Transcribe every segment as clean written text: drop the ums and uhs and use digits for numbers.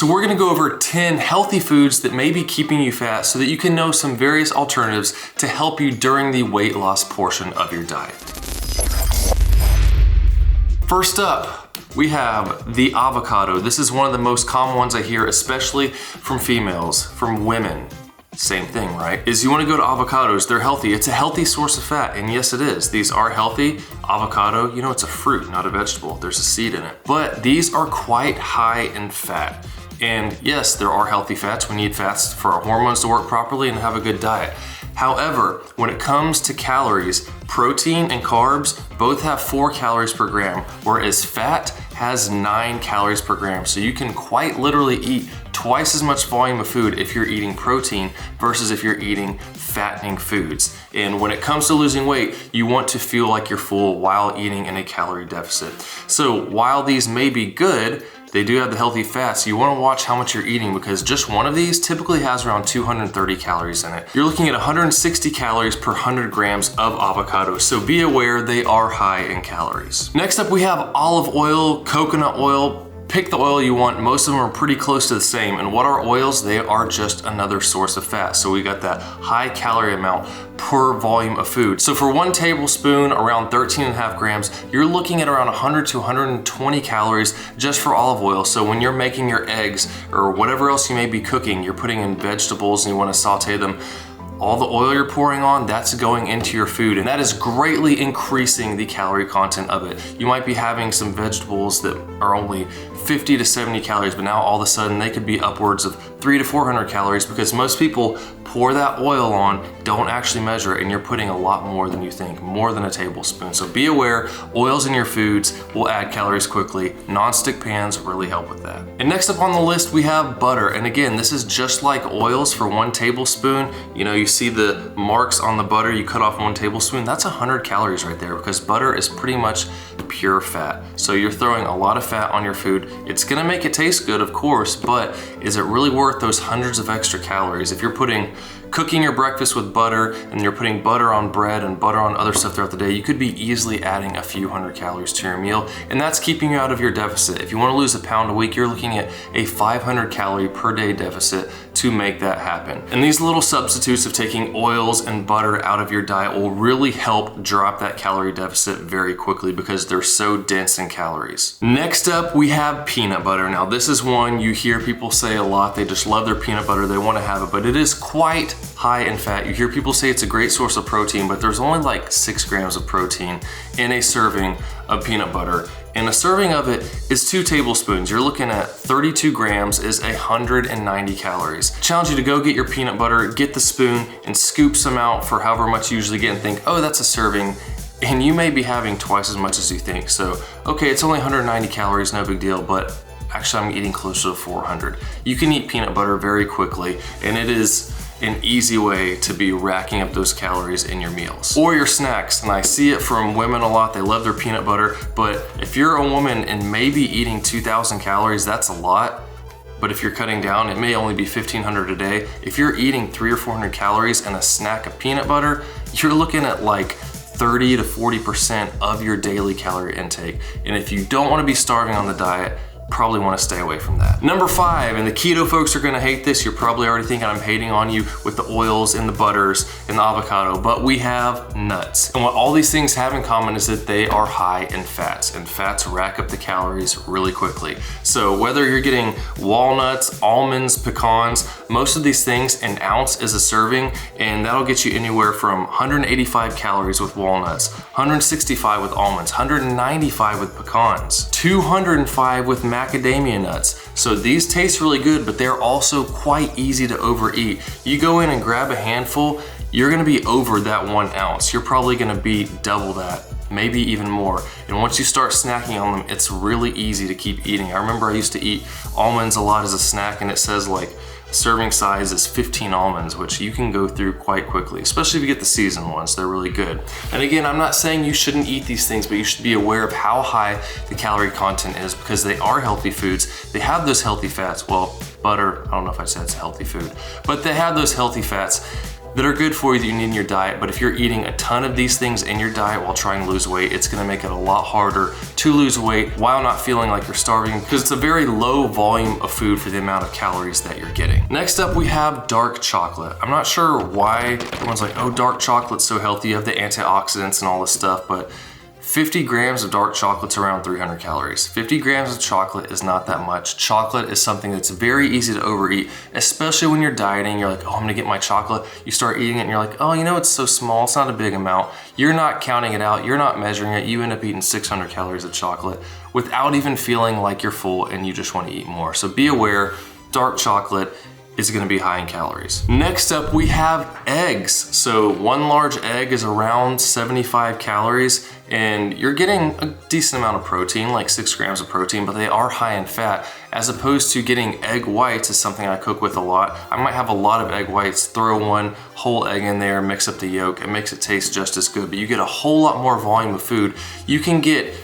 So we're gonna go over 10 healthy foods that may be keeping you fat so that you can know some various alternatives to help you during the weight loss portion of your diet. First up, we have the avocado. This is one of the most common ones I hear, especially from females, from women. Same thing, right? Is you wanna go to avocados, they're healthy. It's a healthy source of fat, and yes it is. These are healthy. Avocado, you know, it's a fruit, not a vegetable. There's a seed in it. But these are quite high in fat. And yes, there are healthy fats. We need fats for our hormones to work properly and have a good diet. However, when it comes to calories, protein and carbs both have 4 calories per gram, whereas fat has 9 calories per gram. So you can quite literally eat twice as much volume of food if you're eating protein versus if you're eating fattening foods. And when it comes to losing weight, you want to feel like you're full while eating in a calorie deficit. So while these may be good, they do have the healthy fats. You wanna watch how much you're eating because just one of these typically has around 230 calories in it. You're looking at 160 calories per 100 grams of avocado, so be aware they are high in calories. Next up we have olive oil, coconut oil. Pick the oil you want. Most of them are pretty close to the same. And what are oils? They are just another source of fat. So we got that high calorie amount per volume of food. So for 1 tablespoon, around 13.5 grams, you're looking at around 100 to 120 calories just for olive oil. So when you're making your eggs or whatever else you may be cooking, you're putting in vegetables and you want to saute them, all the oil you're pouring on, that's going into your food, and that is greatly increasing the calorie content of it. You might be having some vegetables that are only 50 to 70 calories, but now all of a sudden they could be upwards of 300 to 400 calories because most people pour that oil on, don't actually measure it, and you're putting a lot more than you think, more than a tablespoon. So be aware, oils in your foods will add calories quickly. Non-stick pans really help with that. And next up on the list, we have butter. And again, this is just like oils for 1 tablespoon. You know, you see the marks on the butter, you cut off 1 tablespoon, that's 100 calories right there because butter is pretty much pure fat. So you're throwing a lot of fat on your food. It's gonna make it taste good, of course, but is it really worth those hundreds of extra calories? If you're cooking your breakfast with butter and you're putting butter on bread and butter on other stuff throughout the day, you could be easily adding a few hundred calories to your meal, and that's keeping you out of your deficit. If you want to lose a pound a week, you're looking at a 500 calorie per day deficit to make that happen. And these little substitutes of taking oils and butter out of your diet will really help drop that calorie deficit very quickly because they're so dense in calories. Next up, we have peanut butter. Now this is one you hear people say a lot. They just love their peanut butter, they want to have it, but it is quite high in fat. You hear people say it's a great source of protein, but there's only like 6 grams of protein in a serving of peanut butter. And a serving of it is 2 tablespoons. You're looking at 32 grams is 190 calories. I challenge you to go get your peanut butter, get the spoon, and scoop some out for however much you usually get and think, oh, that's a serving. And you may be having twice as much as you think. So, okay, it's only 190 calories, no big deal, but actually I'm eating closer to 400. You can eat peanut butter very quickly, and it is an easy way to be racking up those calories in your meals or your snacks. And I see it from women a lot. They love their peanut butter, but if you're a woman and maybe eating 2,000 calories, that's a lot. But if you're cutting down, it may only be 1,500 a day. If you're eating 300 or 400 calories and a snack of peanut butter, you're looking at like 30 to 40% of your daily calorie intake. And if you don't want to be starving on the diet, probably want to stay away from that. Number 5, and the keto folks are gonna hate this. You're probably already thinking I'm hating on you with the oils and the butters and the avocado, but we have nuts. And what all these things have in common is that they are high in fats, and fats rack up the calories really quickly. So whether you're getting walnuts, almonds, pecans, most of these things, an ounce is a serving, and that'll get you anywhere from 185 calories with walnuts, 165 with almonds, 195 with pecans, 205 with macadamia nuts. So these taste really good, but they're also quite easy to overeat. You go in and grab a handful, you're gonna be over that 1 ounce. You're probably gonna be double that, maybe even more. And once you start snacking on them, it's really easy to keep eating. I remember I used to eat almonds a lot as a snack, and it says like serving size is 15 almonds, which you can go through quite quickly, especially if you get the seasoned ones. They're really good. And again, I'm not saying you shouldn't eat these things, but you should be aware of how high the calorie content is because they are healthy foods. They have those healthy fats. Well, butter, I don't know if I said it's a healthy food, but they have those healthy fats. that are good for you that you need in your diet, but if you're eating a ton of these things in your diet while trying to lose weight, it's gonna make it a lot harder to lose weight while not feeling like you're starving, because it's a very low volume of food for the amount of calories that you're getting. Next up, we have dark chocolate. I'm not sure why everyone's like, oh, dark chocolate's so healthy, you have the antioxidants and all this stuff, but 50 grams of dark chocolate's around 300 calories. 50 grams of chocolate is not that much. Chocolate is something that's very easy to overeat, especially when you're dieting. You're like, oh, I'm gonna get my chocolate. You start eating it and you're like, oh, you know, it's so small, it's not a big amount. You're not counting it out, you're not measuring it. You end up eating 600 calories of chocolate without even feeling like you're full and you just wanna eat more. So be aware, dark chocolate is gonna be high in calories. Next up, we have eggs. So one large egg is around 75 calories, and you're getting a decent amount of protein, like 6 grams of protein, but they are high in fat, as opposed to getting egg whites is something I cook with a lot. I might have a lot of egg whites, throw one whole egg in there, mix up the yolk, it makes it taste just as good, but you get a whole lot more volume of food. You can get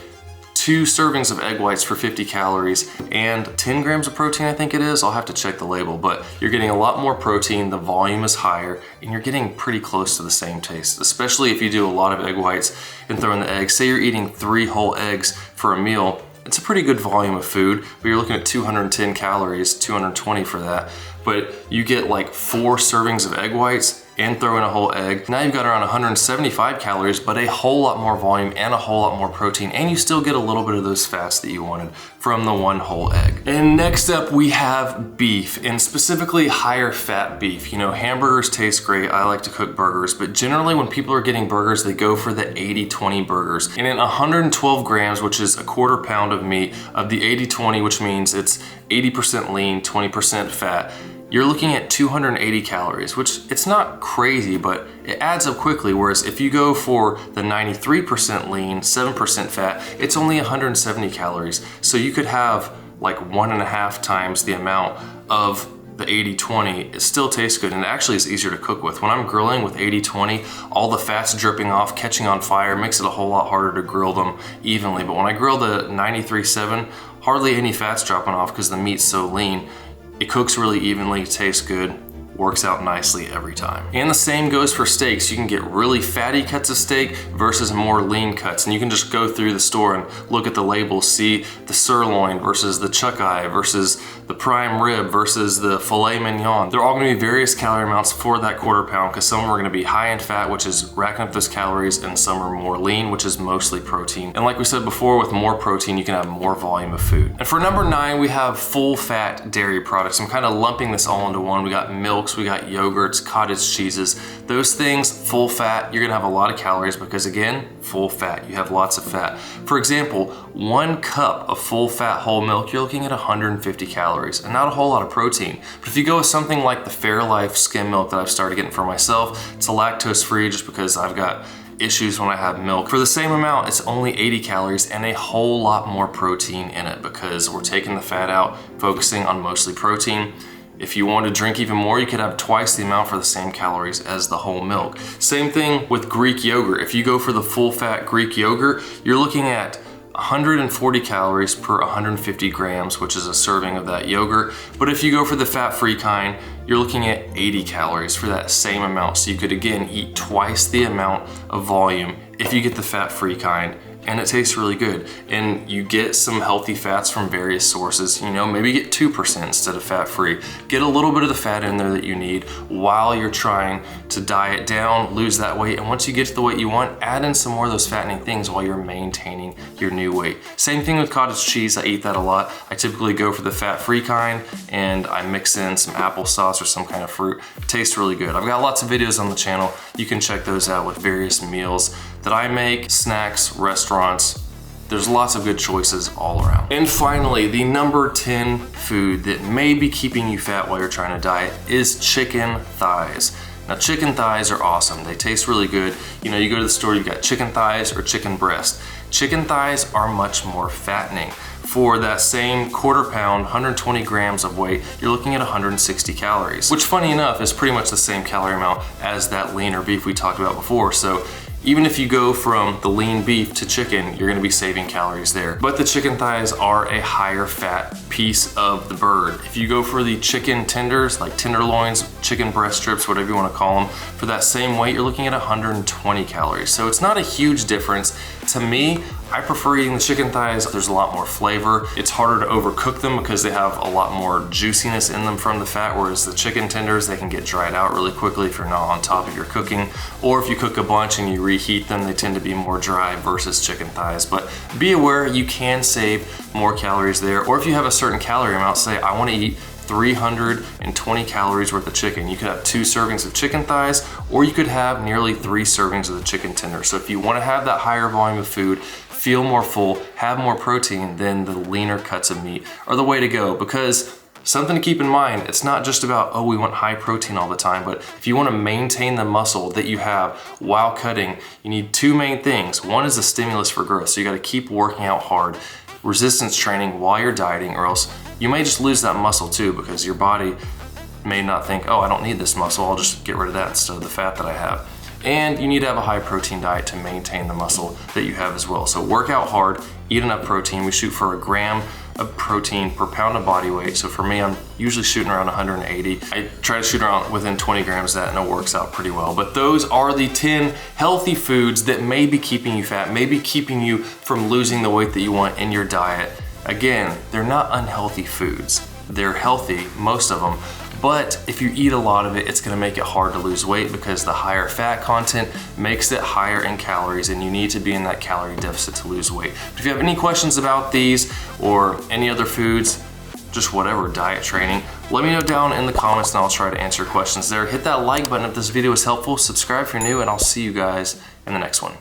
2 servings of egg whites for 50 calories and 10 grams of protein, I think it is. I'll have to check the label, but you're getting a lot more protein, the volume is higher, and you're getting pretty close to the same taste, especially if you do a lot of egg whites and throw in the eggs. Say you're eating 3 whole eggs for a meal, it's a pretty good volume of food, but you're looking at 210 calories, 220 for that. But you get like 4 servings of egg whites and throw in a whole egg. Now you've got around 175 calories, but a whole lot more volume and a whole lot more protein, and you still get a little bit of those fats that you wanted from the one whole egg. And next up, we have beef, and specifically higher fat beef. You know, hamburgers taste great. I like to cook burgers, but generally when people are getting burgers, they go for the 80-20 burgers. And in 112 grams, which is a quarter pound of meat, of the 80-20, which means it's 80% lean, 20% fat, you're looking at 280 calories, which it's not crazy, but it adds up quickly. Whereas if you go for the 93% lean, 7% fat, it's only 170 calories. So you could have like 1.5 times the amount of the 80-20. It still tastes good, and it actually is easier to cook with. When I'm grilling with 80-20, all the fat's dripping off, catching on fire, makes it a whole lot harder to grill them evenly. But when I grill the 93-7, hardly any fat's dropping off because the meat's so lean. It cooks really evenly, tastes good, works out nicely every time. And the same goes for steaks. You can get really fatty cuts of steak versus more lean cuts. And you can just go through the store and look at the label, see the sirloin versus the chuck eye versus the prime rib versus the filet mignon. They're all gonna be various calorie amounts for that quarter pound, because some are gonna be high in fat, which is racking up those calories, and some are more lean, which is mostly protein. And like we said before, with more protein, you can have more volume of food. And for number 9, we have full fat dairy products. I'm kind of lumping this all into one. We got milks, we got yogurts, cottage cheeses. Those things, full fat, you're gonna have a lot of calories because, again, full fat, you have lots of fat. For example, 1 cup of full fat whole milk, you're looking at 150 calories and not a whole lot of protein. But if you go with something like the Fairlife skim milk that I've started getting for myself, it's a lactose free just because I've got issues when I have milk. For the same amount, it's only 80 calories and a whole lot more protein in it because we're taking the fat out, focusing on mostly protein. If you want to drink even more, you could have twice the amount for the same calories as the whole milk. Same thing with Greek yogurt. If you go for the full fat Greek yogurt, you're looking at 140 calories per 150 grams, which is a serving of that yogurt. But if you go for the fat-free kind, you're looking at 80 calories for that same amount. So you could, again, eat twice the amount of volume if you get the fat-free kind, and it tastes really good. And you get some healthy fats from various sources. You know, maybe get 2% instead of fat-free. Get a little bit of the fat in there that you need while you're trying to diet down, lose that weight. And once you get to the weight you want, add in some more of those fattening things while you're maintaining your new weight. Same thing with cottage cheese. I eat that a lot. I typically go for the fat-free kind, and I mix in some applesauce or some kind of fruit. It tastes really good. I've got lots of videos on the channel. You can check those out with various meals that I make, snacks, restaurants. There's lots of good choices all around. And finally, the number 10 food that may be keeping you fat while you're trying to diet is chicken thighs. Now, chicken thighs are awesome. They taste really good. You know, you go to the store, you've got chicken thighs or chicken breast. Chicken thighs are much more fattening. For that same quarter pound, 120 grams of weight, you're looking at 160 calories, which funny enough is pretty much the same calorie amount as that leaner beef we talked about before. So Even if you go from the lean beef to chicken, you're gonna be saving calories there. But the chicken thighs are a higher fat piece of the bird. If you go for the chicken tenders, like tenderloins, chicken breast strips, whatever you wanna call them, for that same weight, you're looking at 120 calories. So it's not a huge difference. To me, I prefer eating the chicken thighs. There's a lot more flavor. It's harder to overcook them because they have a lot more juiciness in them from the fat, whereas the chicken tenders, they can get dried out really quickly if you're not on top of your cooking. Or if you cook a bunch and you reheat them, they tend to be more dry versus chicken thighs. But be aware, you can save more calories there. Or if you have a certain calorie amount, say I wanna eat 320 calories worth of chicken. You could have 2 servings of chicken thighs, or you could have nearly 3 servings of the chicken tender. So if you wanna have that higher volume of food, feel more full, have more protein, then the leaner cuts of meat are the way to go. Because something to keep in mind, it's not just about, oh, we want high protein all the time, but if you wanna maintain the muscle that you have while cutting, you need 2 main things. One is a stimulus for growth, so you gotta keep working out hard, resistance training while you're dieting, or else you may just lose that muscle too, because your body may not think, oh, I don't need this muscle, I'll just get rid of that instead of the fat that I have. And you need to have a high protein diet to maintain the muscle that you have as well. So work out hard, eat enough protein. We shoot for 1 gram of protein per pound of body weight. So for me, I'm usually shooting around 180. I try to shoot around within 20 grams of that, and it works out pretty well. But those are the 10 healthy foods that may be keeping you fat, maybe keeping you from losing the weight that you want in your diet. Again, they're not unhealthy foods. They're healthy, most of them. But if you eat a lot of it, it's gonna make it hard to lose weight because the higher fat content makes it higher in calories, and you need to be in that calorie deficit to lose weight. But if you have any questions about these or any other foods, just whatever, diet training, let me know down in the comments and I'll try to answer questions there. Hit that like button if this video was helpful, subscribe if you're new, and I'll see you guys in the next one.